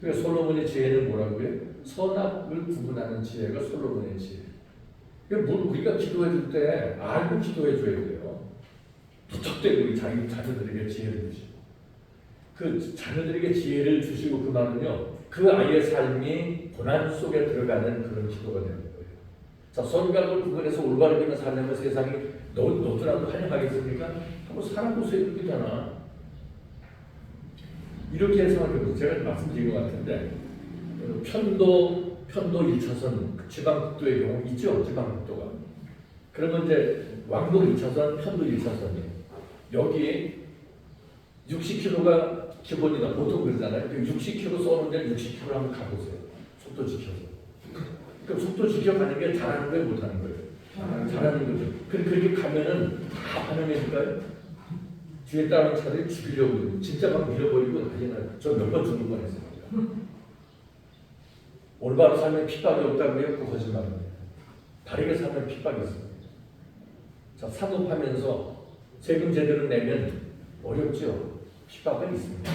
A: 그러니까 솔로몬의 지혜는 뭐라고요? 선악을 구분하는 지혜가 솔로몬의 지혜. 그러니까 우리가 기도해 줄 때 알고 기도해 줘야 돼요. 부탁되고 자기 자녀들에게 지혜를 주시고 그 자녀들에게 지혜를 주시고 그 말은요 그 아이의 삶이 고난 속에 들어가는 그런 기도가 되는 거예요. 자, 선각을 구분해서 올바르게만 살려면 세상이 너더라도 환영하겠습니까? 한번 살아보세요 이러잖아. 이렇게 생각해보세요. 제가 말씀드린 것 같은데 편도 1차선 지방국도의 경우 있죠. 지방국도가 그러면 이제 왕도 2차선 편도 1차선이에요. 여기 60km가 기본이다. 보통 그러잖아요. 60km 쏘는데 60km 한번 가보세요. 속도 지켜서. 그럼 속도 지켜가는 게 잘하는 거예요? 못하는 거예요? 잘하는 거죠. 그렇게 가면은 다 반응해줄까요? 뒤에 따른 차를 죽이려고 진짜 막 밀어버리고 난리나요. 저 몇 번 죽을 뻔했어요. 올바로 살면 핍박이 없다고 해요? 그 거짓말입니다. 다르게 살면 핍박이 있습니다. 자, 사업하면서 세금 제대로 내면 어렵죠. 핍박은 있습니다.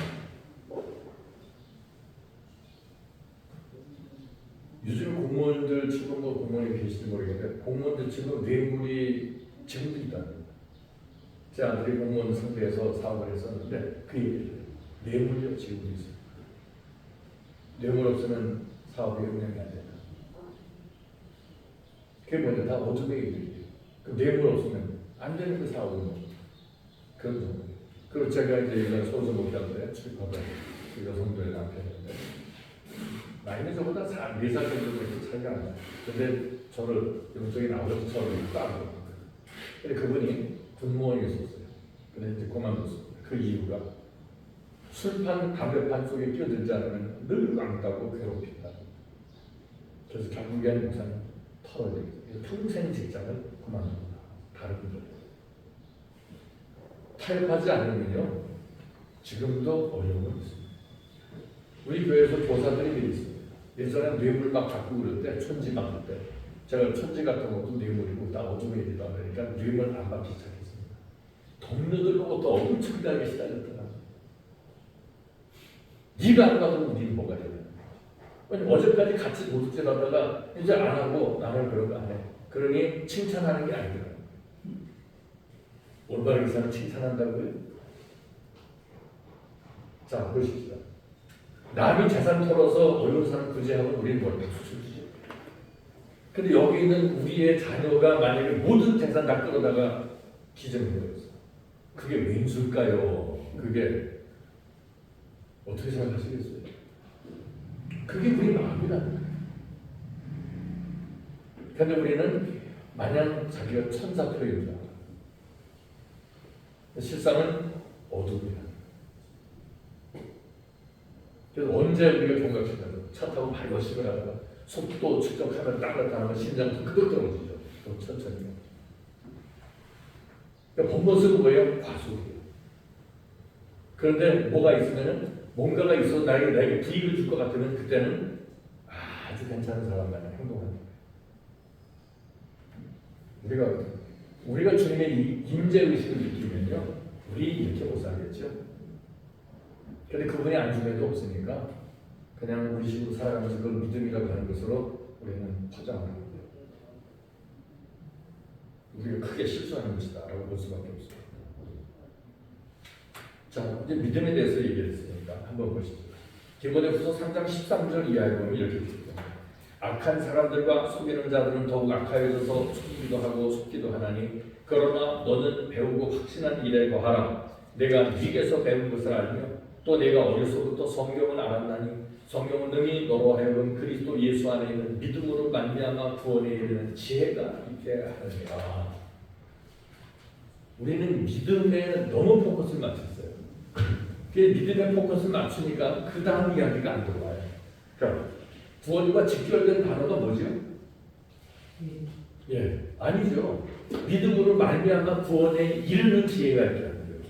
A: 요즘 공무원들 지금 공무원이 계실지 모르겠는데 공무원들 지금 뇌물이 지금도 있답니다. 제 아들이 공무원 상대해서 사업을 했었는데 그 얘기를 뇌물이 지금도 있어요. 뇌물 없으면 사업이 운영이 안 된다. 그게 뭐냐? 다 어둠의 일들이에요. 그 뇌물 없으면 안 되는 그 사업은 그런 정도. 그리고 제가 이제 예전에 소설 목회하는데 출입하던 그 여성들의 남편인데 나이는 저보다 4살 정도 차이가 안 나요. 근데 저를 영적인 아버지처럼 따르고 근데 그분이 군무원이 있었어요. 근데 이제 그만뒀습니다. 그 이유가 술판, 담배판 속에 끼어들지 않으면 늘 왕따고 괴롭힌다. 그래서 결국엔 목사님 털어내고 평생 직장을 그만둡니다. 다른 분들 타협하지 않으면요 지금도 어려움은 있습니다. 우리 교회에서 교사들이 있습니다. 예전에 뇌물 막 받고 그럴 때 천지 받을 때 제가 천지 같은 것도 뇌물이고 나 어둠의 일이다 그러니까 뇌물 안 받기 시작했습니다. 동료들로부터 엄청나게 시달렸더라. 네가 안 받으면 네는 뭐가 되냐. 어제까지 같이 도둑질하다가 이제 안 하고 나는 그런 거 안 해. 그러니 칭찬하는 게 아니더라고요. 올바른 사람 칭찬한다고요? 자 보십시오. 남이 재산 털어서 어려운 사람 구제하면 우리는 뭘까? 수술이죠. 근데 여기 있는 우리의 자녀가 만약에 모든 재산 다 끌어다가 기증을 해버렸어. 그게 왼수일까요? 그게 어떻게 생각하시겠어요? 그게 우리 마음이라는 거예요. 그런데 우리는 마냥 자기가 천사 표현이다. 실상은 어둠이다. 그래서 언제 우리가 경각심을 차 타고 막 열심히 하다가 속도 측정하면 따라가면 심장 끄덕 떨어지죠. 또 천천히. 그러니까 본모습은 뭐예요? 과속이에요. 그런데 뭐가 있으면은 뭔가가 있어서 나에게 불이익을 줄 것 같으면 그때는 아주 괜찮은 사람만 행동하는 거예요. 우리가 주님의 임재 의식을 느끼면요, 우리 이렇게 못 살겠죠. 근데 그분이 안중에도 없으니까 그냥 우리 식으로 살아가면서 그걸 믿음이라고 하는 것으로 우리는 포장을 하는 거예요. 우리가 크게 실수하는 것이다라고 볼 수밖에 없어요. 자, 이제 믿음에 대해서 얘기를 했으니까 한번 보시죠. 디모데후서 3장 13절 이하에 보면 이렇게 됩니다. 악한 사람들과 속이는 자들은 더욱 악하여져서 속이기도 하고 속기도 하나니 그러나 너는 배우고 확신한 일에 거하라. 내가 네게서 배운 것을 알며 또 내가 어려서부터 성경을 알았나니 성경은 능히 너로 하여금 그리스도 예수 안에 있는 믿음으로 말미암아 구원에 이르는 지혜가 있게 하느니라. 우리는 믿음에 너무 포커스를 맞췄어요. 그 믿음에 포커스를 맞추니까 그 다음 이야기가 안 들어와요. 그러니까 구원과 직결된 단어가 뭐죠? 아니죠. 믿음으로 말미암아 구원에 이르는 지혜가 있게 하는 거예요.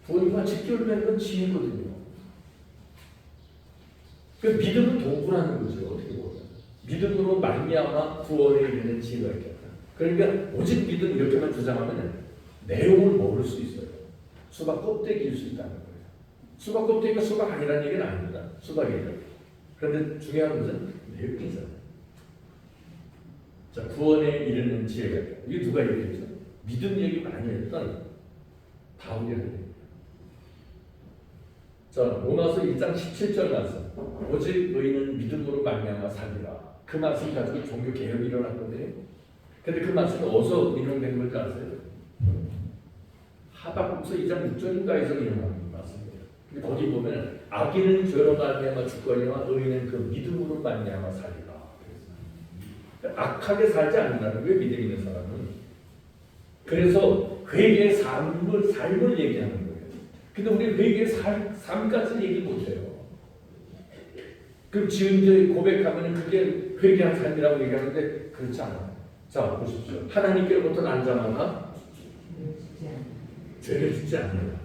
A: 구원과 직결된 건 지혜거든요. 그 믿음은 도구라는 거죠. 어떻게 보면 믿음으로 말미암아 구원에 이르는 지혜가 있게 한다. 그러니까 오직 믿음 이렇게만 주장하면 내용을 모를 수 있어요. 수박 껍데기일 수 있다는 거예요. 수박 껍데기가 수박 아니라는 얘기는 아닙니다. 수박이에요. 그런데 중요한 것은 내용이잖아요. 자, 구원에 이르는 지혜가 있다. 이게 누가 얘기했죠? 믿음 얘기 많이 했던 다윗이 한 얘기입니다. 자, 로마서 1장 17절 말씀. 오직 너희는 믿음으로 말미암아 살리라. 그 말씀 가지고 종교 개혁이 일어났거든요. 근데 그 말씀이 어디서 인용된 걸지 아세요? 하박국서 2장 6절인가에서 인용한 말씀입니다. 근데 거기 보면 악인은 죄로 말미암아 죽거니와 의인은 그 믿음으로 말미암아 살리라. 악하게 살지 않는다는 거예요. 믿음 있는 사람은. 그래서 회개의 삶을 얘기하는 거예요. 근데 우리 회개의 삶까지 얘기 못해요. 그럼 지금 고백하면 그게 회개한 삶이라고 얘기하는데 그렇지 않아요. 자, 보십시오. 하나님께로부터 난 자마다 죄를 짓지 않는다.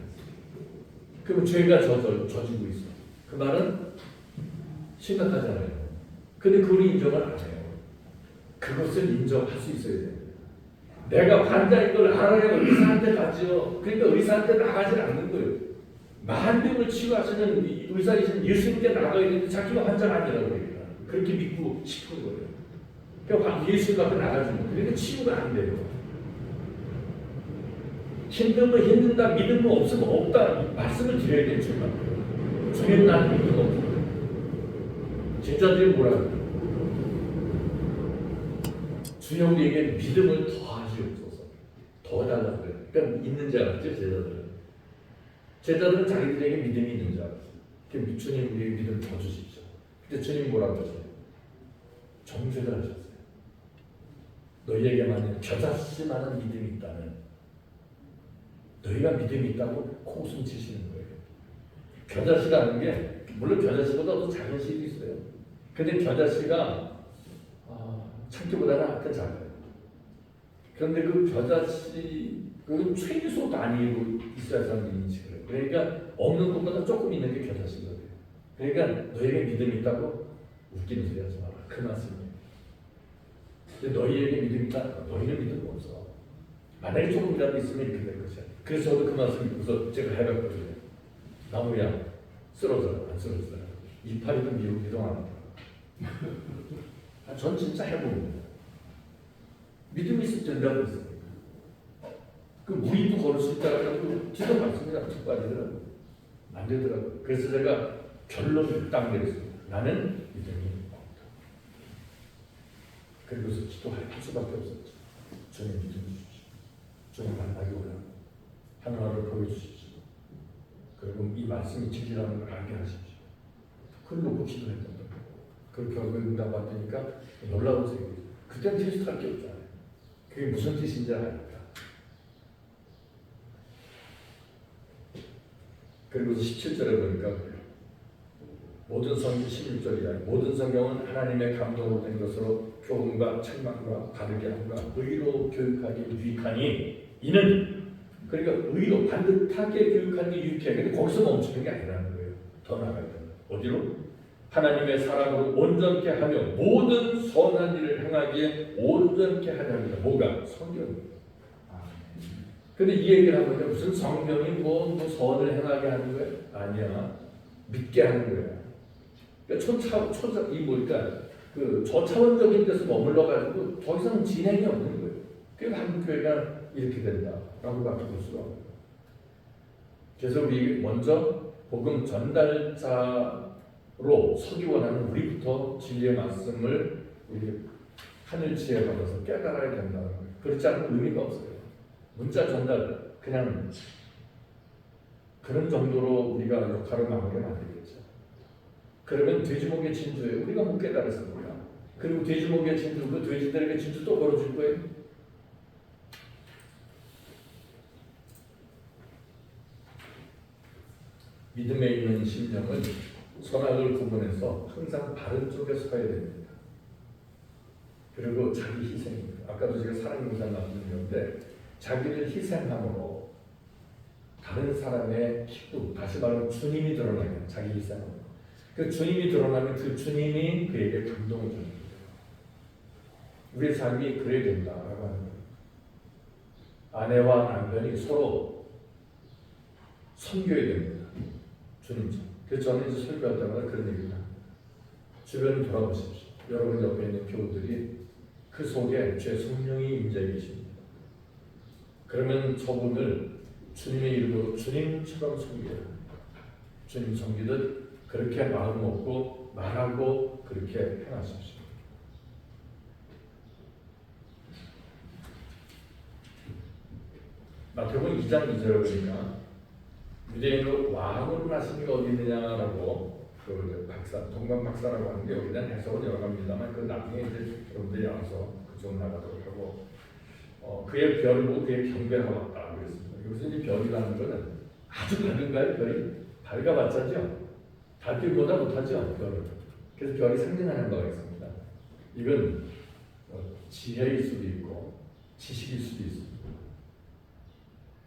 A: 그럼 죄가 져지고 있어. 그 말은 심각하잖아요. 근데 그걸 인정을 안 해요. 그것을 인정할 수 있어야 돼요. 내가 환자인 걸 알아야 의사한테 가죠. 그러니까 의사한테 나가지 않는 거예요. 만병을 치유하시는 의사이신 예수님께 나가야 되는데 자기가 환자가 아니라고 그러니까 그렇게 믿고 싶은 거예요. 그러니까 예수님 앞에 나가주는 거예요. 그러니까 치유가 안 돼요. 힘들면 힘든다, 믿음은 없으면 없다 말씀을 드려야 되는 주님. 주님 나는 믿음 없고 제자들이 뭐라고 해요? 주여 우리에게 믿음을 더하시옵소서. 더 달라고 그래요. 그러니까 있는 줄 알았죠, 제자들은. 제자들은 자기들에게 믿음이 있는 줄 알았어요. 그러니까 주님 우리에게 믿음 더 주십시오. 근데 주님 뭐라고 하세요? 정색을 하셨어요. 너희에게만 겨자씨만한 믿음이 있다면 너희가 믿음이 있다고 코웃음 치시는 거예요. 겨자씨라는 게 물론 겨자씨보다 더 작은 씨도 있어요. 근데 겨자씨가 참기보다는 약간 작아요. 그런데 그 겨자씨 그건 최소 단위로 있어야 사람들이 인식을 해요. 그러니까 없는 것보다 조금 있는 게 겨자씨거든요. 그러니까 너희에게 믿음이 있다고 웃기는 소리 하지 마라. 그 말씀이에요. 근데 너희에게 믿음이 있다. 너희는 믿음 없어. 만약에 조금이라도 있으면 이렇게 될 것이야. 그래서 저도 그 말씀 읽고서 제가 해봤거든요. 나무야 쓰러져라 안 쓰러져라. 이파리도 미동 안 하더라. 전 진짜 해봅니다. 믿음이 있을 된다고 했습니다. 그 무리도 걸을 수 있다고 뒤도 맞습니다. 툭발이더라고요. 안 되더라고요. 그래서 제가 결론을 딱 내렸습니다. 나는 믿음이 없다. 그리고서 기도할 수밖에 없었죠. 주님 믿음 주십시오. 주님 만나기 원합니다. 하나님을 보여주십시오. 그리고 이 말씀이 진리라는 걸 알게 하십시오. 그걸 놓고 기도했던 거예요. 그 결국 응답 받으니까 놀라운 생각이 그때는 테스트할 게 없잖아요. 그게 무슨 뜻인지 아니까. 그리고 17절에 보니까 모든 성경 16절이야. 모든 성경은 하나님의 감동으로 된 것으로 교훈과 책망과 바르게 함과 의로 교육하기 유익하니 이는 그러니까 의로 반듯하게 교육하는 게 유익해. 근데 거기서 멈추는 게 아니라는 거예요. 더 나아가야 돼요. 어디로? 하나님의 사랑으로 온전케 하며 모든 선한 일을 행하기에 온전케 하려 합니다. 뭐가? 성경입니다. 근데 이 얘기를 하면 무슨 성경이 뭐 선을 행하게 하는 거예요? 아니야. 믿게 하는 거예요. 그러니까 이 뭐니까 그 저차원적인 데서 머물러가지고 더 이상 진행이 없는 거예요. 그러니까 한국 교회가 이렇게 된다라고 밖에 볼 수가 없어요. 그래서 우리 먼저 복음 전달자로 서기 원하는 우리부터 진리의 말씀을 우리 하늘 지혜 받아서 깨달아야 된다는 거예요. 그렇지 않으면 의미가 없어요. 문자 전달 그냥 그런 정도로 우리가 역할을 마무리하면 안 되겠죠. 그러면 돼지목의 진주에 우리가 못 깨달았습니다. 그리고 돼지목의 진주 그 돼지들에게 진주 또 걸어줄 거예요. 믿음에 있는 심령은 선악을 구분해서 항상 바른 쪽에 서야 됩니다. 그리고 자기 희생입니다. 아까도 제가 사랑용사 말씀드렸는데 자기를 희생함으로 다른 사람의 기쁨, 다시 말하면 주님이 드러나요. 자기 희생함으로. 그 주님이 드러나면 그 주님이 그에게 감동을 주는 거예요. 우리의 삶이 그래야 된다라고 하는 거예요. 아내와 남편이 서로 섬겨야 됩니다. 주님처럼. 그래서 저는 이제 설교할 때마다 그런 얘기입니다. 주변을 돌아보십시오. 여러분 옆에 있는 교우들이 그 속에 제 성령이 임재 계십니다. 그러면 저분을 주님의 이름으로 주님처럼 섬겨야 합니다. 주님 섬기듯 그렇게 마음 먹고 말하고 그렇게 행하십시오. 마태복음 2장 2절에 보니까 유대인으로 왕으로 나신 게 어디 있느냐라고 그 박사, 동방 박사라고 하는데 여기에 대한 해석은 여러 가지입니다만 그 나중에 이제 여러분들이 알아서 그쪽 나가도록 하고 그의 별을 보고 그의 경배하고 왔다 그랬습니다. 여기서 이제 별이라는 것은 아주 밝은가요? 별이? 밝아봤자죠. 달빛보다 못하죠. 별은. 그래서 별이 상징하는 바가 있습니다. 이건 지혜일 수도 있고 지식일 수도 있습니다.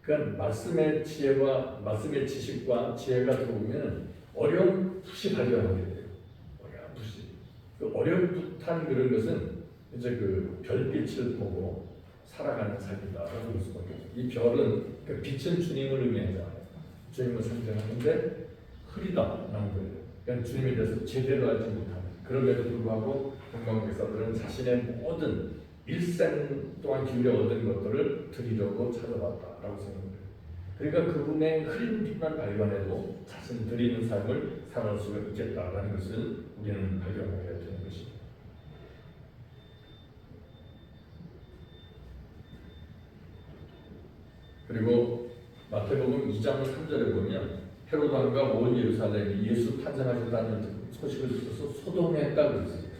A: 그러니까 말씀의 지혜와 말씀의 지식과 지혜가 들어오면 어렴풋이 발견하게 돼요. 어렴풋이. 그 어렴풋한 그런 것은 이제 그 별빛을 보고 살아가는 삶이다라고 볼 수밖에 없어요. 이 별은 그 빛은 주님을 의미하잖아요. 주님을 상징하는데 흐리다라는 거예요. 그러니까 주님에 대해서 제대로 알지 못하는. 그럼에도 불구하고 동방백사들은 자신의 모든 일생 동안 기울여 얻은 것들을 드리려고 찾아왔다라고 생각해요. 그러니까 그분의 흐린 빛만 발견해도 자신 드리는 삶을 살아갈 수가 있겠다라는 것을 우리는 발견하게 되는 것입니다. 그리고 마태복음 2장 3절에 보면 헤로드 왕과 온 예루살렘이 예수 탄생하셨다는 소식을 듣고서 소동했다고 그랬어요.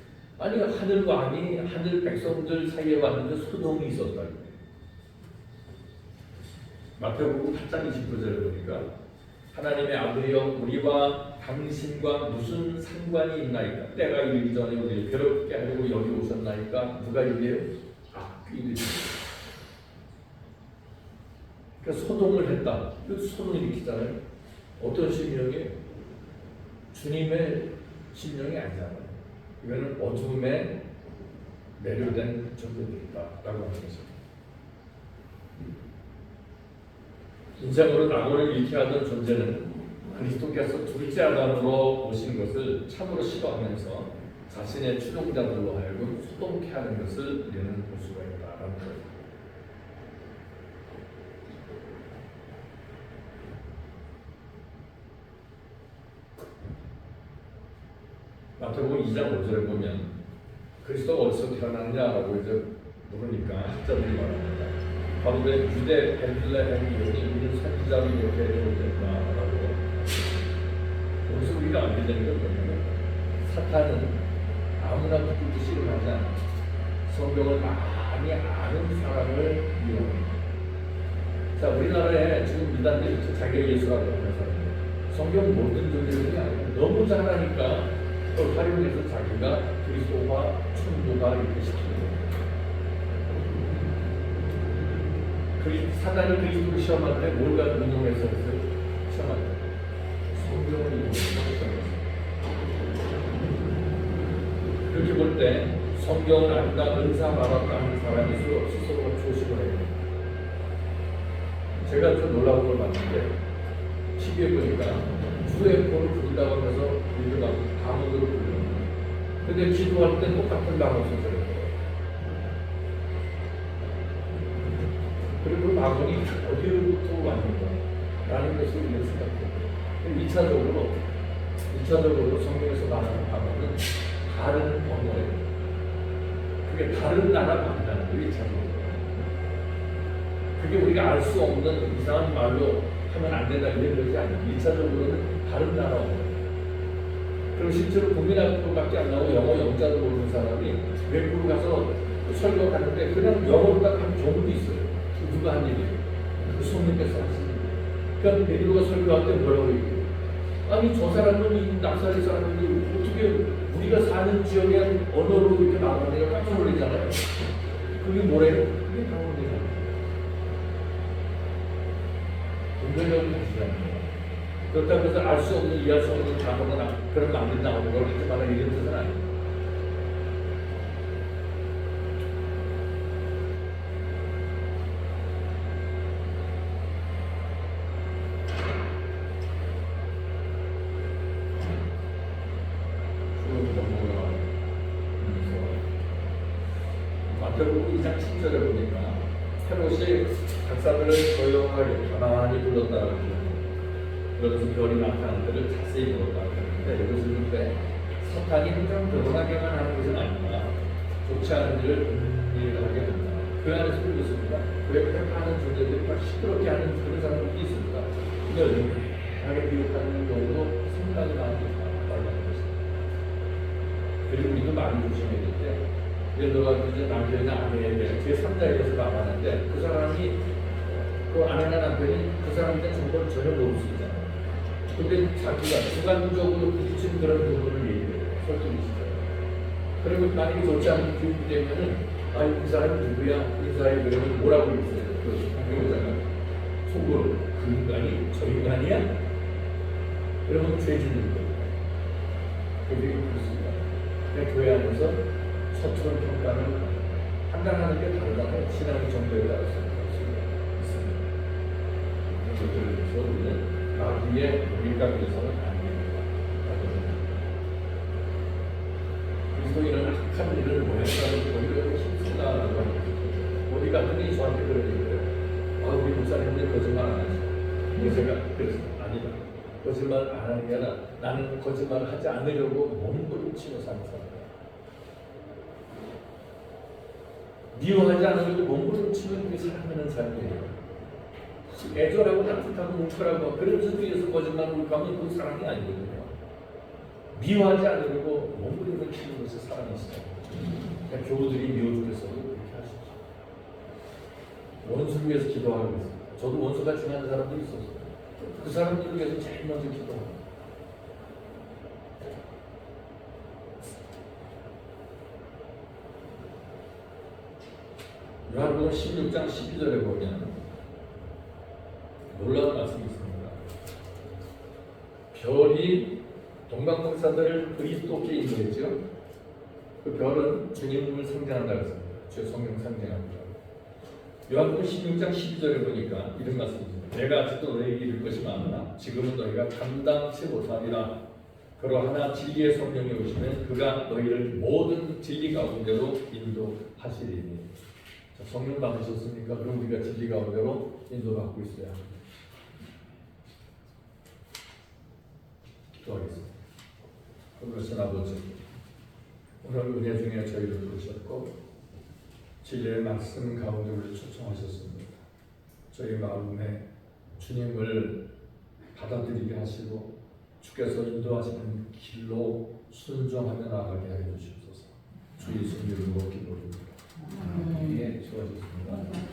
A: 아니 하늘 왕이 하늘 백성들 사이에 왔는데 소동이 있었다고. 마태복음 8장 29절에 보니까 하나님의 아들이여 우리와 당신과 무슨 상관이 있나이까? 때가 이르기 전에 우리를 괴롭게 하려고 여기 오셨나이까? 누가 이래요? 악귀들이. 그러니까 소동을 했다. 소동을 일으키잖아요. 어떤 심령이 주님의 심령이 아니잖아요. 이거는 어둠에 매료된 적들이다라고 하는 것입니다. 인생으로 낙원을 잃게 하던 존재는 그리스도께서 둘째 아담으로 오신 것을 참으로 싫어하면서 자신의 추종자들로 하여금 소동케 하는 것을 우리는 볼 수가 있다라는 거예요. 마태복음 2장 5절에 보면 그리스도가 어디서 태어났냐라고 이제 물으니까 학자들이 말합니다. 바로 유대 베들레헴 여기 있는 선지자로 이렇게 되었다라고. 여기서 우리가 알게 되는 건 뭐냐면 사탄은 아무나 듣기 싫어하지 않아요. 성경을 많이 아는 사람을 이용합니다. 자, 우리나라에 지금 이단들이 자기가 예수라고 하는 사람들 성경 모든 존재들이 아니고 너무 잘하니까 그걸 활용해서 자기가 그리스도와 천도가 이렇게 시키는 거예요. 사단이 그리스도를 시험할 때 뭘 가지고 응용해서 시험할 때 성경을 이용해서 그렇게 볼 때 성경을 안다, 은사 받았다 하는 사람이 스스로가 조심을 해야 돼요. 제가 좀 놀라운 걸 봤는데 TV에 보니까 UFO를 부른다고 하면서 우리가 감옥으로 부르는 근데 기도할 때 똑같은 단어 선생을 해요. 그리고 그 마음이 어디로부터 왔는가 라는 것을 우리가 생각해요. 2차적으로 성경에서 말하는 방언은 다른 언어예요. 그게 다른 나라 말이라는 거예요. 2차적으로. 그게 우리가 알 수 없는 이상한 말로 하면 안 된다 이런 것이 아니에요. 1차적으로는 다른 나라 언어예요. 그리고 실제로 국민학교밖에 안 나오고 영어 영자도 모르는 사람이 외국으로 가서 설교하는데 그냥 영어로 딱 한 경우도 있어요. 누가 한 얘기예요. 그 손님께서 하시는 그러니까 베드로가 설교할 때 뭐라고 얘기해요? 아니 저 사람은 이 납사리 사람인데 어떻게 우리가 사는 지역의 언어로 이렇게 말하는 깜짝 놀라잖아요. 그게 뭐래요? 그게 방언이잖아요. 분별력을 가지라는 거예요. 그렇다고 해서 알 수 없는, 이해할 수 없는 단어가 그런 말이 나오는 걸 이렇게 말하는 이런 뜻은 아니에요. 마태복음 2장 10절에 보니까 헤롯이 박사들을 조용하게 가만히 불렀다고 그러면서 별이 나타난 때를 자세히 물었다고 하는데 여기서 볼 때 사탄이 항상 드러나게만 하는 것은 아니다. 좋지 않은 일을 하게 된다. 그 안에서 그렇습니다. 그렇게 하는 존재들이 막 시끄럽게 하는 그런 사람들이 있습니다. 근데 하게 비웃하는 경우도 생각이 많이 말하는 것입니다. 그리고 우리도 많이 조심해야 되는데 예를 들어 이제 남편이나 아내에 대해 제3자에 대해서 말하는데 그 사람이 그 아내나 남편이 그 사람에 대한 정보를 전혀 모를 수 있잖아요. 근데 자기가 주관적으로 부딪힌 그런 부분을 얘기해요. 설득이시죠. 그리고 만약에 좋지 않은 교육이 되면은 이 사람이 누구야? 이 사람이 그러면 뭐라고 했어요? 그 배우자가 속으로 그 인간이 저 인간이야? 그러면 죄 짓는 거예요. 그게 그렇습니다. 교회 안에서 서투른 평가를 판단하는 게 다르잖아요. 신앙의 정도에 따라서 있습니다. 그래서 우리는 마귀의 밀각에서는 안 됩니다. 그리스도인은 악한 일을 뭐 했다는 오히려 힘쓰다라고 하는 거죠. 어디 갔더니 저한테 그런 얘기를 우리 목사님들 거짓말 안 하시고 그래서 제가 그래서 아니다. 거짓말 안 하는 게 아니라 나는 거짓말을 하지 않으려고 몸부림치며 사는 사람이야. 미워하지 않으려고 몸부림치면 그게 사랑하는 삶이에요. 애절하고 따뜻하고 뭉클하고 그런 소리에서 거짓말 울까면 그건 사랑이 아니거든요. 미워하지 않으려고 몸부림을 치는 것이 사랑이 있어요. 그러니까 교우들이 미워 죽겠어도 그렇게 하십시오. 원수를 위해서 기도하고 있어요. 저도 원수가 지나는 사람들이 있었어요. 그 사람들을 위해서 제일 먼저 기도합니다. 요한복음 16장 12절에 보면 놀라운 말씀이 있습니다. 별이 동방목사들을 그리스도께 인도했죠. 그 별은 주님을 상징한다고 했습니다. 주의 성령 상징합니다. 요한복음 16장 12절에 보니까 이런 말씀입니다. 내가 아직도 너희에게 이를 것이 많으나 지금은 너희가 감당치 못하리라. 그러하나 진리의 성령이 오시면 그가 너희를 모든 진리 가운데로 인도하시리니. 자, 성령 받으셨습니까? 그럼 우리가 진리 가운데로 인도받고 있어야 합니다. 기도하겠습니다. 그것은 아버지, 오늘 은혜 중에 저희를 부르셨고 진리의 말씀 가운데 우리를 초청하셨습니다. 저희 마음에 주님을 받아들이게 하시고 주께서 인도하시는 길로 순종하며 나아가게 하여 주시옵소서. 주 예수 이름으로 기도드립니다. 네, 수고하셨습니다.